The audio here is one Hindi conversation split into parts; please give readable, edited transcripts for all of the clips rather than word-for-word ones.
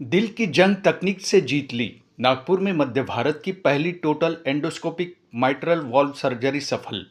दिल की जंग तकनीक से जीत ली। नागपुर में मध्य भारत की पहली total endoscopic mitral valve surgery सफल।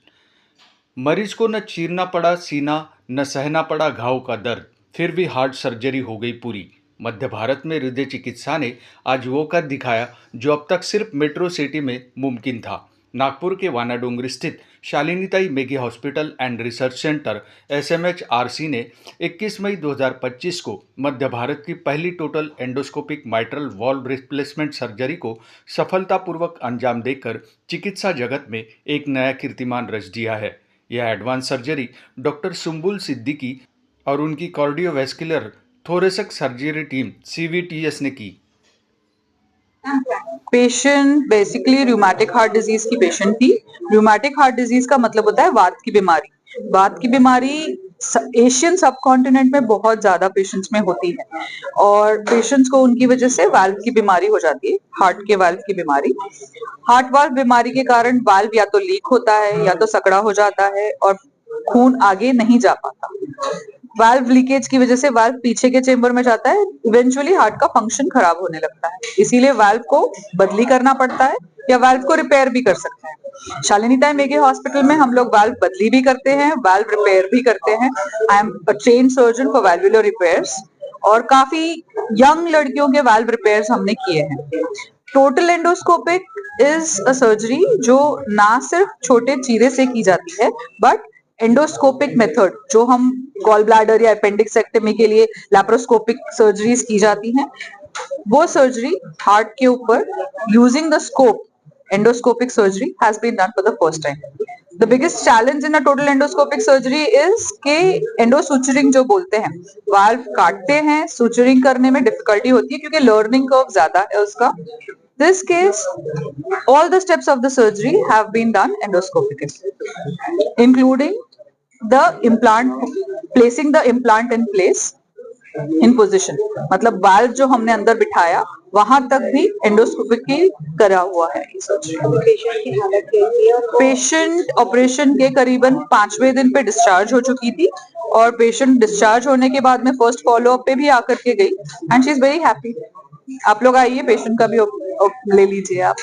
मरीज को न चीरना पड़ा सीना, न सहना पड़ा घाव का दर्द, फिर भी हार्ट सर्जरी हो गई पूरी। मध्य भारत में हृदय चिकित्सा ने आज वो कर दिखाया जो अब तक सिर्फ मेट्रो सिटी में मुमकिन था। नागपुर के वानाडोंगरी स्थित Shalinitai Meghe hospital and research centre SMHRC ने 21 मई 2025 को मध्य भारत की पहली total endoscopic mitral valve replacement surgery को सफलतापूर्वक अंजाम देकर चिकित्सा जगत में एक नया कीर्तिमान रच दिया है। यह advance surgery doctor Sumbul Siddiqui और उनकी cardiovascular thoracic surgery team CVTS ने की। Patient basically rheumatic heart disease की पेशेंट थी। रूमेटिक हार्ट डिजीज का मतलब होता है वात की बीमारी। वात की बीमारी एशियन सब कॉन्टिनेंट में बहुत ज्यादा पेशेंट्स में होती है और पेशेंट्स को उनकी वजह से वाल्व की बीमारी हो जाती है, हार्ट के वाल्व की बीमारी। हार्ट वाल्व बीमारी के कारण वाल्व या तो लीक होता है या तो सकड़ा हो जाता है और खून आगे नहीं जा पाता। वाल्व लीकेज की वजह से वाल्व पीछे के चेंबर में जाता है, इवेंचुअली हार्ट का फंक्शन खराब होने लगता है। इसीलिए वाल्व को बदली करना पड़ता है या वाल्व को रिपेयर भी कर सकते हैं। शालिनीताई मेघे हॉस्पिटल में हम लोग वाल्व बदली भी करते हैं, वाल्व रिपेयर भी करते हैं। I am a train surgeon for valvular repairs और काफी यंग लड़कियों के वाल्व रिपेयर्स हमने किए हैं। Total endoscopic is a surgery जो ना सिर्फ छोटे चीरे से की जाती है बट एंडोस्कोपिक मेथड जो हम गॉल ब्लैडर या अपेंडिक्सेक्टमी के लिए लैप्रोस्कोपिक सर्जरीज की जाती हैं, वो सर्जरी हार्ट के ऊपर using the scope endoscopic surgery has been done for the first time. The biggest challenge in a total endoscopic surgery is कि endosuturing जो बोलते हैं, वाल्व काटते हैं, suturing करने में डिफिकल्टी होती है क्योंकि learning curve ज्यादा है उसका। This case, all the steps of the surgery have been done endoscopically, including the implant, placing the implant in place in position, मतलब वाल्व जो हमने अंदर बिठाया वहां तक भी एंडोस्कोपिकली करा हुआ है। पेशेंट की हालत कैसी है? पेशेंट ऑपरेशन के करीबन 5वें दिन पे डिस्चार्ज हो चुकी थी और पेशेंट डिस्चार्ज होने के बाद में फर्स्ट फॉलोअप पे भी आकर के गई and she is very happy. आप लोग आइए, पेशेंट का भी ले लीजिए आप।